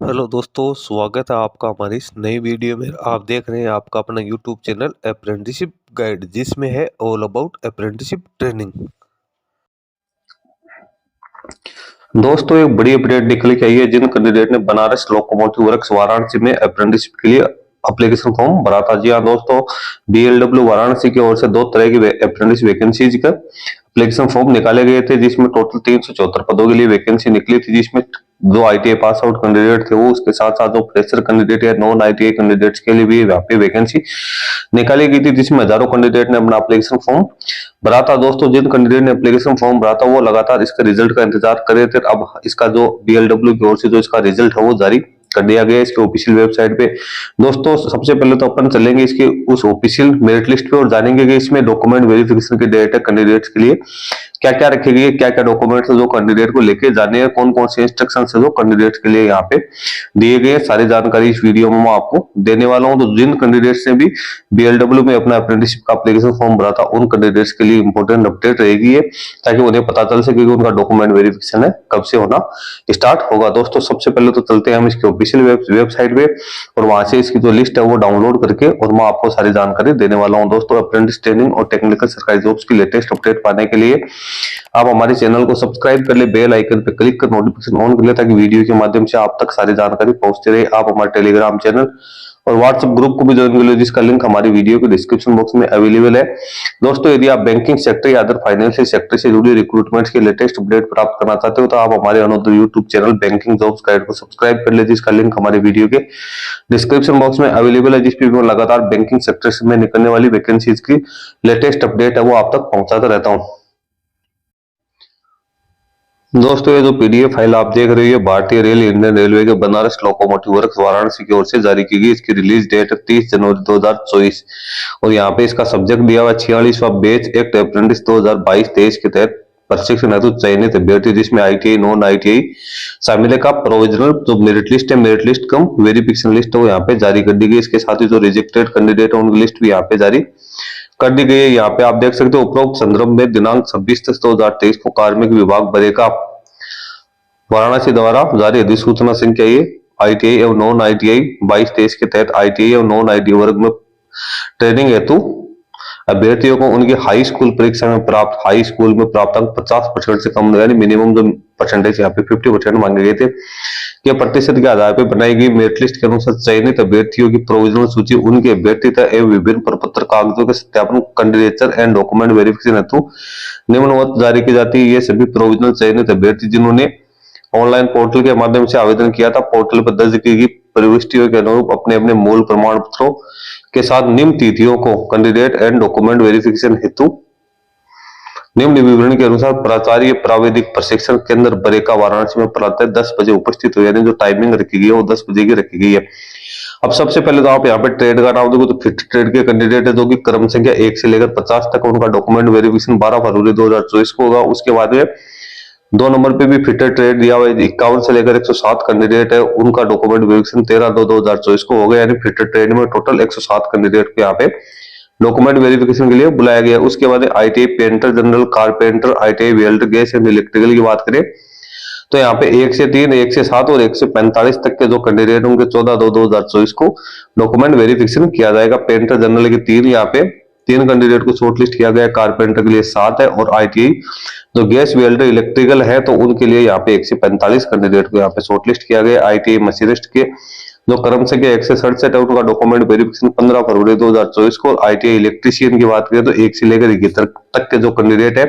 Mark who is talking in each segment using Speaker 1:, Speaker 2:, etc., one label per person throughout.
Speaker 1: Hello दोस्तों, स्वागत है आपका हमारी इस नई वीडियो में। आप देख रहे हैं आपका अपना यूट्यूब चैनल अप्रेंटिसशिप गाइड, जिसमें है ऑल अबाउट अप्रेंटिसशिप ट्रेनिंग। दोस्तों, एक बड़ी अपडेट निकल के आई है। जिन कैंडिडेट ने बनारस लोकोमोटिव वर्क्स वाराणसी में अप्रेंटिसशिप के लिए एप्लीकेशन फॉर्म भरा था, जी हाँ दोस्तों, बीएलडब्ल्यू वाराणसी की ओर से दो तरह की अप्रेंटिस वैकेंसीज का एप्लीकेशन फॉर्म निकाले गए थे, जिसमें टोटल 374 पदों के लिए वैकेंसी निकली थी, जिसमें जो आईटीआई पास आउट कैंडिडेट थे वो, उसके साथ साथ जो फ्रेशर कैंडिडेट या नॉन आईटीआई कैंडिडेट्स के लिए भी यहाँ पे वैकेंसी निकाली गई थी, जिसमें हजारों कैंडिडेट ने अपना एप्लीकेशन फॉर्म भरा था। दोस्तों, जिन कैंडिडेट ने एप्लीकेशन फॉर्म भरा था वो लगातार इसके रिजल्ट का इंतजार कर रहे थे। अब इसका जो बीएलडब्ल्यू की ओर से जो इसका रिजल्ट है वो जारी कर दिया गया इसके ऑफिशियल वेबसाइट पे। दोस्तों, सबसे पहले तो अपन चलेंगे इसके उस ऑफिशियल मेरिट लिस्ट पे और जानेंगे कि इसमें डॉक्यूमेंट वेरिफिकेशन की डेट है कैंडिडेट्स के लिए क्या क्या रखी गई है, क्या क्या डॉक्यूमेंट्स जो कैंडिडेट को लेके जाने हैं, कौन कौन से इंस्ट्रक्शन है जो कैंडिडेट्स के लिए यहाँ पे दिए गए, सारी जानकारी इस वीडियो में मैं आपको देने वाला हूँ। तो जिन कैंडिडेट्स ने भी बीएलडब्ल्यू में अपना अप्रेंटिसशिप का एप्लीकेशन फॉर्म भरा था, उन कैंडिडेट्स के लिए इंपॉर्टेंट अपडेट रहेगी ये, ताकि उन्हें पता चल सके कि उनका डॉक्यूमेंट वेरिफिकेशन है कब से होना स्टार्ट होगा। दोस्तों, सबसे पहले तो चलते हैं हम इसके ऑफिशियल वेबसाइट पे और वहां से इसकी जो लिस्ट है वो डाउनलोड करके और मैं आपको सारी जानकारी देने वाला हूँ। दोस्तों, अप्रेंटिस ट्रेनिंग और टेक्निकल सरकारी जॉब्स की लेटेस्ट अपडेट पाने के लिए आप हमारे चैनल को सब्सक्राइब कर ले, बेल आइकन पे क्लिक कर नोटिफिकेशन ऑन कर ले, ताकि वीडियो के माध्यम से आप तक सारी जानकारी पहुंचती रहे। आप हमारे टेलीग्राम चैनल और व्हाट्सएप ग्रुप को भी ज्वाइन कर लो, जिसका लिंक हमारी वीडियो के डिस्क्रिप्शन बॉक्स में अवेलेबल है। दोस्तों, यदि आप बैंकिंग सेक्टर या अदर फाइनेंशियल सेक्टर से जुड़ी रिक्रूटमेंट के लेटेस्ट अपडेट प्राप्त करना चाहते हो तो आप हमारे another YouTube channel banking jobs guide को सब्सक्राइब कर ले, जिसका लिंक हमारे वीडियो के डिस्क्रिप्शन बॉक्स में अवेलेबल है, जिसपे मैं लगातार बैंकिंग सेक्टर में निकलने वाली वैकेंसीज की लेटेस्ट अपडेट है वो आप तक पहुंचाता रहता हूँ। दोस्तों, ये जो पीडीएफ फाइल आप देख रहे हो, भारतीय रेल इंडियन रेलवे के बनारस लोकोमोटिव वर्क्स वाराणसी की ओर से जारी की गई। इसकी रिलीज डेट है 30 जनवरी 2024 और यहाँ पे इसका सब्जेक्ट दिया हुआ 46वां बैच एक्ट अप्रेंटिस 2022-23 के तहत प्रशिक्षण हेतु चयनित अभ्यर्थी, जिसमें आईटीआई नॉन आईटीआई शामिल है, का प्रोविजनल जो मेरिट लिस्ट है, मेरिट लिस्ट कम वेरिफिकेशन लिस्ट है वो यहाँ पे जारी कर दी गई। इसके साथ ही जो रिजेक्टेड कैंडिडेट है उनकी लिस्ट भी यहाँ पे जारी कर दी गई है। यहाँ पे आप देख सकते हो, उपरोक्त संदर्भ में दिनांक 26/10/2023 को कार्मिक विभाग बरेका वाराणसी द्वारा जारी अधिसूचना संख्या ये आईटीआई एवं नॉन आईटीआई 22-23 के तहत आईटीआई एवं नॉन आईटीआई वर्ग में ट्रेनिंग हेतु अभ्यर्थियों को उनकी हाई स्कूल परीक्षा में प्राप्त हाई स्कूल में प्राप्त अंक 50% से कम, यानी मिनिमम जो परसेंटेज यहाँ पे 50% मांगे गए थे, के प्रतिशत के आधार पर बनाई गई मेरिट लिस्ट के अनुसार चयनित अभ्यर्थियों की प्रोविजनल सूची उनके अभ्यर्थिता एवं विभिन्न प्रपत्र कागजों के सत्यापन कैंडिडेचर एंड डॉक्यूमेंट वेरिफिकेशन हेतु निम्नवत जारी की जाती है। ये सभी प्रोविजनल चयनित अभ्यर्थी जिन्होंने ऑनलाइन पोर्टल के माध्यम से आवेदन किया था, पोर्टल पर दर्ज की गई प्रविष्टियों के अनुरूप अपने अपने मूल प्रमाण पत्रों के साथ निम्न तिथियों को कैंडिडेट एंड डॉक्यूमेंट वेरिफिकेशन हेतु निम्न विवरण के अनुसार प्राचार्य प्राविधिक प्रशिक्षण केंद्र बरेका वाराणसी में प्रातः 10 बजे उपस्थित हो, यानी जो टाइमिंग रखी गई है वो 10 बजे की रखी गई है। अब सबसे पहले तो आप यहाँ पे ट्रेड का नाम देखो तो फिट ट्रेड के कैंडिडेट है, जो कि क्रम संख्या 1 से लेकर 50 तक, उनका डॉक्यूमेंट वेरिफिकेशन 12 फरवरी 2024 को होगा। उसके बाद में 2 नंबर पे भी फिटर ट्रेड दिया हुआ है, 51 से लेकर 107 कैंडिडेट है, उनका डॉक्यूमेंट वेरिफिकेशन 13/2/2024 को हो गया, यानी फिटर ट्रेड में टोटल 107 कैंडिडेट को यहाँ पे डॉक्यूमेंट वेरिफिकेशन के लिए बुलाया गया। उसके बाद ITI painter, general carpenter, ITI welder, gas and electrical की बात करें तो यहाँ पे 1 से 3, 1 से 7 और 1 से 45 तक के जो कैंडिडेट होंगे 14/2/2024 को डॉक्यूमेंट वेरिफिकेशन किया जाएगा। पेंटर जनरल के 3 यहाँ पे 3 कैंडिडेट को शॉर्टलिस्ट किया गया, कारपेंटर के लिए 7 है और आईटीआई जो गैस वेल्डर इलेक्ट्रिकल है तो उनके लिए यहाँ पे 1 से 45 कैंडिडेट को यहाँ पे शॉर्टलिस्ट किया गया। आईटीआई मशीनिस्ट के जो क्रम संख्या 1 से 67 है उनका डॉक्यूमेंट वेरिफिकेशन 15 फरवरी 2024 को। आईटीआई इलेक्ट्रीशियन की बात करें तो 1 से लेकर 71 तक के जो कैंडिडेट है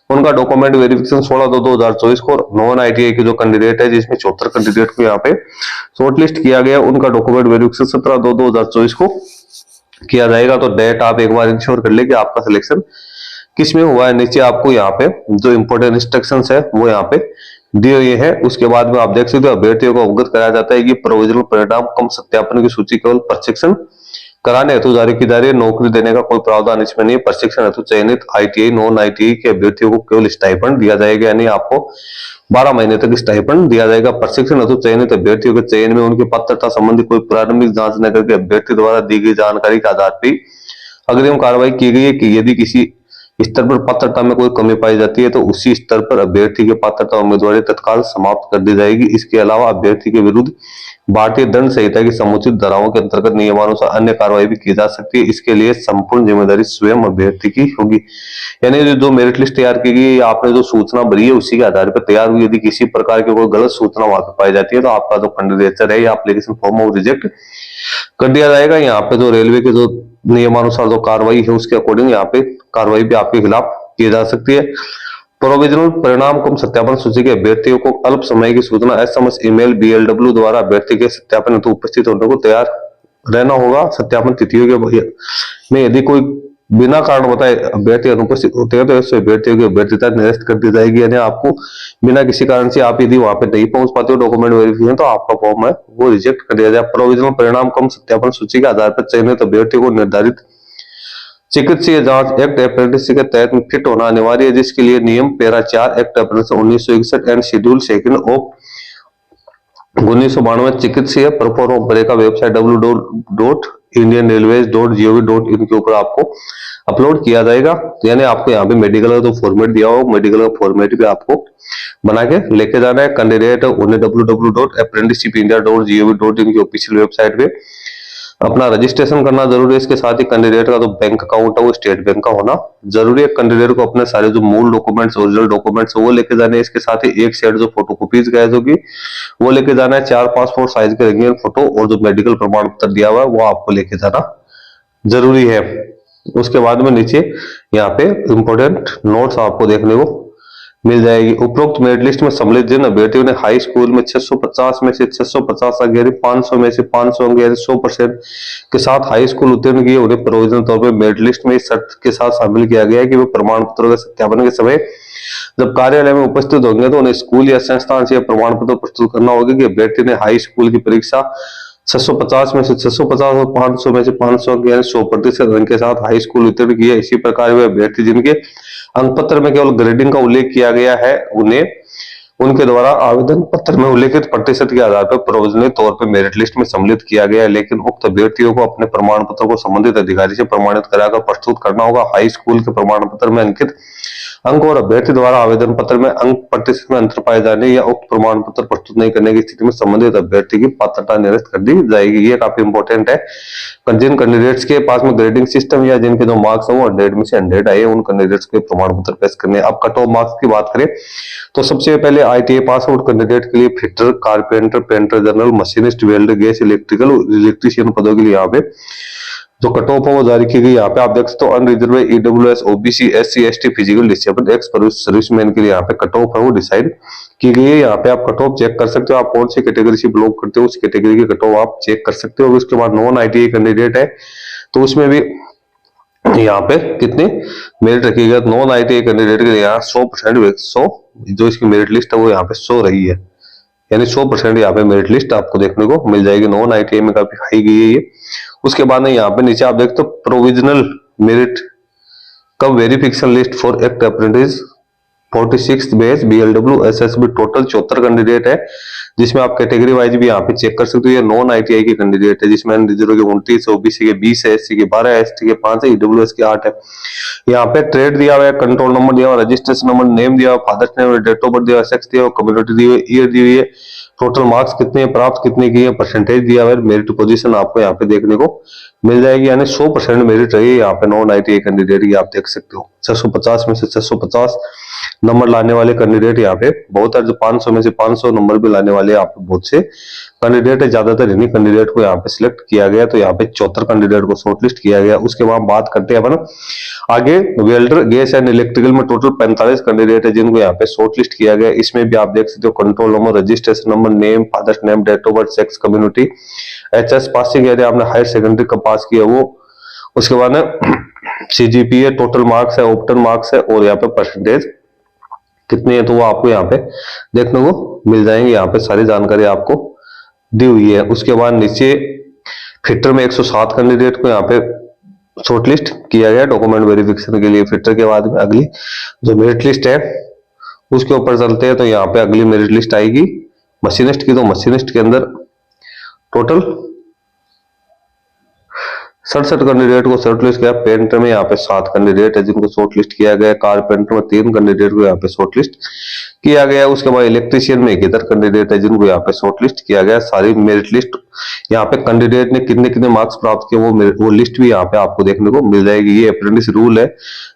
Speaker 1: उनका डॉक्यूमेंट वेरिफिकेशन 16/2/2024 को। नॉन आईटीआई के जो कैंडिडेट है जिसमें 74 कैंडिडेट को यहाँ पे शॉर्टलिस्ट किया गया, उनका डॉक्यूमेंट वेरिफिकेशन 17/2/2024 को किया जाएगा। तो डेट आप एक बार इंश्योर कर ले कि आपका सिलेक्शन किस में हुआ है। नीचे आपको यहाँ पे जो इंपोर्टेंट इंस्ट्रक्शंस है वो यहाँ पे दिए हुए हैं। उसके बाद में आप देख सकते हो अभ्यर्थियों को अवगत कराया जाता है कि प्रोविजनल परिणाम कम सत्यापन की सूची केवल प्रशिक्षण कराने हेतु जारी की जा रही है, नौकरी देने का कोई प्रावधान इसमें नहीं है। प्रशिक्षण हेतु चयनित आईटीआई नॉन आईटीआई के अभ्यर्थियों को केवल स्टाइपेंड दिया जाएगा, यानी आपको 12 महीने तक स्टाइपेंड दिया जाएगा। प्रशिक्षण हेतु चयनित अभ्यर्थियों के चयन में उनकी पात्रता संबंधी कोई प्रारंभिक जांच न करके अभ्यर्थी द्वारा दी गई जानकारी के आधार पर अग्रिम कार्रवाई की गई है कि यदि किसी स्तर पर पात्रता में कोई कमी पाई जाती है तो उसी स्तर पर अभ्यर्थी की पात्रता उम्मीदवारी तत्काल समाप्त कर दी जाएगी। इसके अलावा अभ्यर्थी के विरुद्ध भारतीय दंड संहिता की समुचित धाराओं के अंतर्गत नियमानुसार अन्य कार्रवाई भी की जा सकती है। इसके लिए संपूर्ण जिम्मेदारी स्वयं अभ्यर्थी की होगी। यानी जो मेरिट लिस्ट तैयार की गई, आपने जो सूचना भरी है उसी के आधार पर तैयार हुई। यदि किसी प्रकार की कोई गलत सूचना वहां पर पाई जाती है तो आपका जो कैंडिडेचर है या एप्लीकेशन फॉर्म वो रिजेक्ट कर दिया जाएगा। यहाँ पे जो रेलवे के जो नियमानुसार जो कार्रवाई है उसके अकॉर्डिंग यहाँ पे कार्रवाई भी आपके खिलाफ की जा सकती है। प्रोविजनल परिणाम कम सत्यापन सूची के अभ्यर्थियों को अल्प समय की सूचना एसएमएस ईमेल बीएलडब्ल्यू द्वारा अभ्यर्थी के सत्यापन हेतु उपस्थित होने को तैयार रहना होगा। सत्यापन तिथियों के में यदि कोई बिना कारण बताए अभ्यर्थी अनुपस्थित होते हैं तो ऐसे अभ्यर्थियों की अभ्यर्थता निरस्त कर दी जाएगी। यानी आपको बिना किसी कारण से आप यदि वहां पे नहीं पहुंच पाते हो डॉक्यूमेंट वेरिफिकेशन तो आपका फॉर्म है वो रिजेक्ट कर दिया जाए। प्रोविजनल परिणाम कम सत्यापन सूची के आधार पर चयनित अभ्यर्थियों को निर्धारित चिकित्सीय जांच एक्ट अप्रेंटिस के तहत फिट होना अनिवार्य है, जिसके लिए नियम para 4 act apprentice 1961 and schedule second of 1992 चिकित्सीय प्रपौर का वेबसाइट www.indianrailways.gov.in के ऊपर आपको अपलोड किया जाएगा। यानी आपको यहाँ पे मेडिकल का जो फॉर्मेट दिया हो मेडिकल का फॉर्मेट भी आपको बना के लेके जाना है। कैंडिडेट उन्हें www.apprenticeshipindia.gov.in की ऑफिशियल वेबसाइट पे अपना रजिस्ट्रेशन करना जरूरी है। इसके साथ ही कैंडिडेट का जो बैंक अकाउंट है वो स्टेट बैंक का होना जरूरी है। कैंडिडेट को अपने सारे जो मूल डॉक्यूमेंट्स ओरिजिनल डॉक्यूमेंट्स वो लेके जाने हैं। इसके साथ ही एक सेट जो फोटोकॉपीज गैस होगी वो लेके जाना है। 4 पासपोर्ट साइज के रंगीन फोटो और जो मेडिकल प्रमाण पत्र दिया हुआ है वो आपको लेके जाना जरूरी है। उसके बाद में नीचे यहाँ पे इंपोर्टेंट नोट्स आपको देखने को मिल जाएगी। उपरोक्त मेरिट लिस्ट में सम्मिलित जिन अभ्यर्थियों ने हाई स्कूल में 650 में से 650 अंक यानी 500 में से 500 अंक यानी 100% के साथ हाई स्कूल उत्तीर्ण किए उन्हें प्रोविजनल तौर पर मेरिट लिस्ट में इस शर्त के साथ शामिल किया गया है कि वे प्रमाण पत्रों के सत्यापन के समय जब कार्यालय में उपस्थित होंगे तो उन्हें स्कूल या संस्थान से प्रमाण पत्र प्रस्तुत करना होगा कि अभ्यर्थी ने हाई स्कूल की परीक्षा 650 में से 650 और 500 में से 500 यानी 100% अंक के साथ हाई स्कूल उत्तीर्ण किया। इसी प्रकार वे अभ्यर्थी जिनके अंक पत्र में केवल ग्रेडिंग का उल्लेख किया गया है उन्हें उनके द्वारा आवेदन पत्र में उल्लेखित प्रतिशत के आधार पर प्रोविजनली तौर पर मेरिट लिस्ट में सम्मिलित किया गया है। लेकिन उक्त अभ्यर्थियों को अपने प्रमाण पत्र को संबंधित अधिकारी से प्रमाणित कराकर प्रस्तुत करना होगा। हाई स्कूल के प्रमाण पत्र में अंकित अंक और अभ्यर्थी द्वारा आवेदन पत्र में अंक प्रतिशत में अंतर पाए जाने या उक्त प्रमाण पत्र प्रस्तुत नहीं करने की स्थिति में संबंधित अभ्यर्थी की पात्रता निरस्त कर दी जाएगी। ये काफी इंपॉर्टेंट है। जिन कैंडिडेट्स के पास में ग्रेडिंग सिस्टम या जिनके जो मार्क्स है वो 100 में से 100 आए उन कैंडिडेट्स के प्रमाण पत्र पेश करने। अब कट ऑफ मार्क्स की बात करें तो सबसे पहले आईटीआई पास आउट कैंडिडेट के लिए fitter, carpenter, painter general, machinist, welder, gas, electrical, electrician पदों के लिए यहाँ पे जो कट ऑफ है वो जारी की गई। यहाँ पे आप देख सकते हो unreserve EWS, OBC, SC, ST, physical disabled, ex serviceman के लिए यहाँ पे कट ऑफ है वो डिसाइड की गई है। यहाँ पे आप कट ऑफ चेक कर सकते हो, आप कौन सी कैटेगरी से बिलोंग करते हो उस कैटेगरी की कट ऑफ आप चेक कर सकते हो। उसके बाद नॉन आईटीआई कैंडिडेट है तो उसमें भी यहाँ पे कितनी मेरिट रखी गई। नॉन आईटीआई कैंडिडेट के लिए यहाँ 100% जो इसकी मेरिट लिस्ट है वो यहाँ पे शो रही है, यानी 100% यहाँ पे मेरिट लिस्ट आपको देखने को मिल जाएगी। नॉन आईटीआई में काफी हाई गई है ये। उसके बाद में यहाँ पे नीचे आप देखते हो प्रोविजनल मेरिट कब verification list for act apprentice 46 base BLW SSB total 74 candidate है, जिसमें आप कैटेगरी वाइज भी यहाँ पे चेक कर सकते हो। ये नॉन आईटीआई के कैंडिडेट है जिसमें रिजर्व के 29, ओबीसी के 20 है, एससी के 12 है, एसटी के 5 है, ईडब्ल्यूएस के 8 है। यहाँ पे ट्रेड दिया हुआ है, कंट्रोल नंबर दिया हुआ, रजिस्ट्रेशन नंबर, नेम दिया हुआ, father's name, date of birth दिया हुआ, सेक्स दिया हुआ, कम्युनिटी दी हुई, ईयर दी हुई है, टोटल मार्क्स कितने प्राप्त कितने किए, परसेंटेज दिया हुआ है, मेरिट पोजीशन आपको यहाँ पे देखने को मिल जाएगी। यानी 100% मेरिट रही है यहाँ पे नॉन आईटीआई कैंडिडेट की, आप देख सकते हो। 650 में से 650 नंबर लाने वाले कैंडिडेट यहाँ पे बहुत है, जो 500 में से 500 नंबर भी लाने वाले यहाँ पे बहुत से कैंडिडेट है। ज्यादातर इन्हीं कैंडिडेट को यहाँ पे सिलेक्ट किया गया, तो यहाँ पे 74 कैंडिडेट को शॉर्टलिस्ट किया गया। उसके बाद बात करते हैं अपन आगे वेल्डर, गैस एंड इलेक्ट्रिकल में टोटल 45 कैंडिडेट है जिनको यहाँ पे शॉर्टलिस्ट किया गया। इसमें भी आप देख सकते हो control number, registration number, name, father's name, date of birth, sex, community, HS passing यदि आपने हायर सेकेंडरी का पास किया वो, उसके बाद सीजीपीए, टोटल मार्क्स है, ऑप्टन मार्क्स है और यहाँ पे परसेंटेज कितनी है तो वो आपको यहाँ पे देखने को मिल जाएंगे। यहाँ पे सारी जानकारी आपको दी हुई है। उसके बाद नीचे फिटर में 107 कैंडिडेट को यहाँ पे शॉर्टलिस्ट किया गया डॉक्यूमेंट वेरिफिकेशन के लिए। फिटर के बाद में अगली जो मेरिट लिस्ट है उसके ऊपर चलते हैं, तो यहाँ पे अगली मेरिट लिस्ट आएगी मशीनिस्ट की। तो मशीनिस्ट के अंदर टोटल 67 कैंडिडेट को शॉर्ट लिस्ट किया। पेंटर में यहाँ पे 7 कैंडिडेट है जिनको शॉर्ट लिस्ट किया गया। कारपेंटर में 3 कैंडिडेट को यहाँ पे शॉर्ट लिस्ट किया गया। उसके बाद इलेक्ट्रीशियन में 71 कैंडिडेट है जिनको यहाँ पे शॉर्ट लिस्ट किया गया। सारी मेरिट लिस्ट यहाँ पे कैंडिडेट ने कितने कितने मार्क्स प्राप्त किए वो लिस्ट भी यहाँ पे आपको देखने को मिल जाएगी। ये अप्रेंटिस रूल है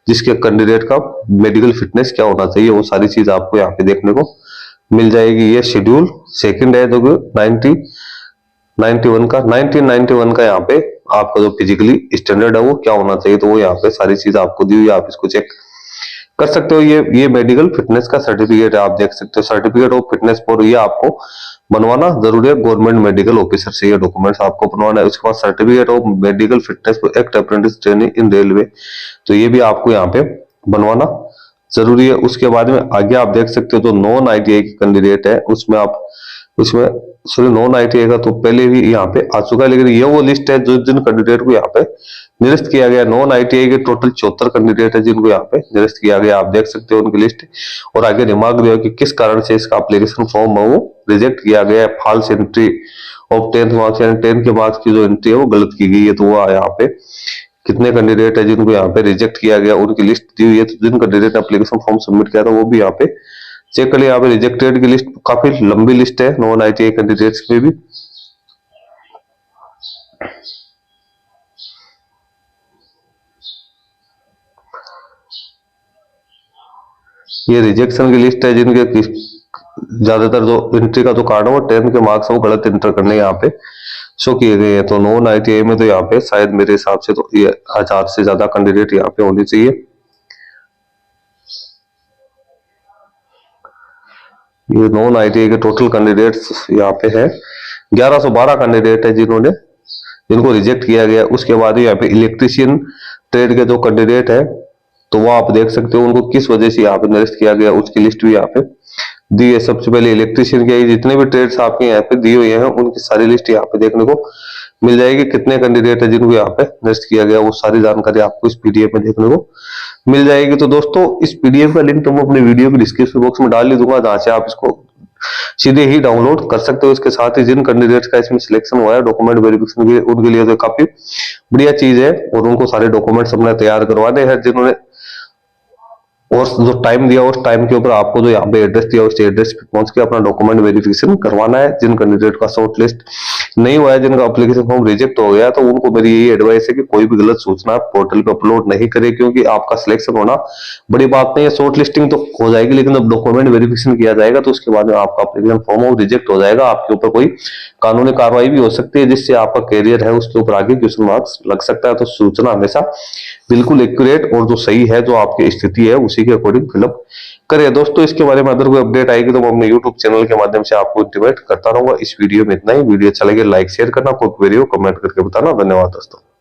Speaker 1: जिसके कैंडिडेट का मेडिकल फिटनेस क्या होना चाहिए वो सारी चीज आपको यहाँ पे देखने को मिल जाएगी। ये शेड्यूल सेकंड है जो 1991 का यहाँ पे आपका जो फिजिकली स्टैंडर्ड है वो क्या होना चाहिए तो वो यहाँ पे सारी चीज आपको दी हुई है। आप इसको चेक कर सकते हो। ये मेडिकल फिटनेस का सर्टिफिकेट है, आप देख सकते हो। सर्टिफिकेट ऑफ फिटनेस फॉर ये आपको बनवाना जरूरी है। गवर्नमेंट मेडिकल ऑफिसर से ये डॉक्यूमेंट्स आपको बनवाना है। उसके बाद certificate of medical fitness for act apprentice training in railway, तो ये भी आपको यहाँ पे बनवाना जरूरी है। उसके बाद में आगे आप देख सकते हो जो नॉन आईटीआई के कैंडिडेट है उसमें सॉरी नॉन आईटीआई का तो पहले भी यहाँ पे आ चुका है, लेकिन ये वो लिस्ट है जो जिन कैंडिडेट को यहाँ पे निरस्त किया गया। नॉन आईटीआई के टोटल 74 कैंडिडेट है जिनको यहाँ पे निरस्त किया गया। आप देख सकते हो उनकी लिस्ट और आगे रिमार्क दिया कि किस कारण से इसका एप्लीकेशन फॉर्म है वो रिजेक्ट किया गया है। False entry of 10th marks, यानी 10 के मार्क्स की जो एंट्री है वो गलत की गई है। तो वो यहाँ पे कितने कैंडिडेट है जिनको यहाँ पे रिजेक्ट किया गया उनकी लिस्ट दी हुई है। तो जिन कैंडिडेट ने एप्लीकेशन फॉर्म सबमिट किया था वो भी यहाँ पे चेक कर लिया। यहाँ पे रिजेक्टेड की लिस्ट काफी लंबी लिस्ट है नॉन आईटीआई कैंडिडेट्स की भी। ये रिजेक्शन की लिस्ट है जिनके ज्यादातर जो एंट्री का जो कार्ड है वो 10 के मार्क्स है वो गलत एंटर करने यहाँ पे शो किए गए हैं। तो नॉन आईटीआई में तो यहाँ पे शायद मेरे हिसाब से तो ये 1000 से ज्यादा कैंडिडेट यहाँ पे होने चाहिए। ये नॉन आईटीआई के टोटल कैंडिडेट्स यहाँ पे है 1112 कैंडिडेट है जिनको रिजेक्ट किया गया। उसके बाद यहाँ पे इलेक्ट्रीशियन ट्रेड के जो कैंडिडेट है तो वो आप देख सकते हो उनको किस वजह से यहाँ पे निरस्त किया गया उसकी लिस्ट भी यहाँ पे दी है। सबसे पहले इलेक्ट्रीशियन के जितने भी ट्रेड्स आपके यहाँ पे दिए हुए हैं उनकी सारी लिस्ट यहाँ पे देखने को मिल जाएगी। कितने कैंडिडेट है जिनको यहाँ पे निरस्त किया गया वो सारी जानकारी आपको इस पीडीएफ में देखने को मिल जाएगी। तो दोस्तों इस पीडीएफ का लिंक तो मैं अपने वीडियो के डिस्क्रिप्शन बॉक्स में डाल ही दूंगा, जहां से आप इसको सीधे ही डाउनलोड कर सकते हो। इसके साथ ही जिन कैंडिडेट्स का इसमें सिलेक्शन हुआ है डॉक्यूमेंट वेरिफिकेशन के उनके लिए तो काफी बढ़िया चीज है और उनको सारे डॉक्यूमेंट्स अपने तैयार करवाने हैं जिन्होंने और जो टाइम दिया उस टाइम के ऊपर आपको जो यहाँ पे एड्रेस दिया उस एड्रेस पे पहुंच के अपना डॉक्यूमेंट वेरिफिकेशन करवाना है। जिन कैंडिडेट का शॉर्ट लिस्ट नहीं हुआ है, जिनका एप्लीकेशन फॉर्म रिजेक्ट हो गया, तो उनको मेरी यही एडवाइस है कि कोई भी गलत सूचना पोर्टल पे अपलोड नहीं करे, क्योंकि आपका सिलेक्शन होना बड़ी बात नहीं है। शॉर्ट लिस्टिंग तो हो जाएगी, लेकिन जब डॉक्यूमेंट वेरिफिकेशन किया जाएगा तो उसके बाद में आपका एप्लीकेशन फॉर्म रिजेक्ट हो जाएगा। आपके ऊपर कोई कानूनी कार्रवाई भी हो सकती है, जिससे आपका कैरियर है उसके ऊपर आगे क्वेश्चन मार्क्स लग सकता है। तो सूचना हमेशा बिल्कुल एक्यूरेट और जो सही है, जो आपकी स्थिति है उसी के अकॉर्डिंग फिलअप करें। दोस्तों इसके बारे में अगर कोई अपडेट आएगी तो मैं अपने YouTube चैनल के माध्यम से आपको इंटीमेट करता रहूंगा। इस वीडियो में इतना ही। वीडियो अच्छा लगे लाइक शेयर करना, कोई क्वेरी हो कमेंट करके बताना। धन्यवाद दोस्तों।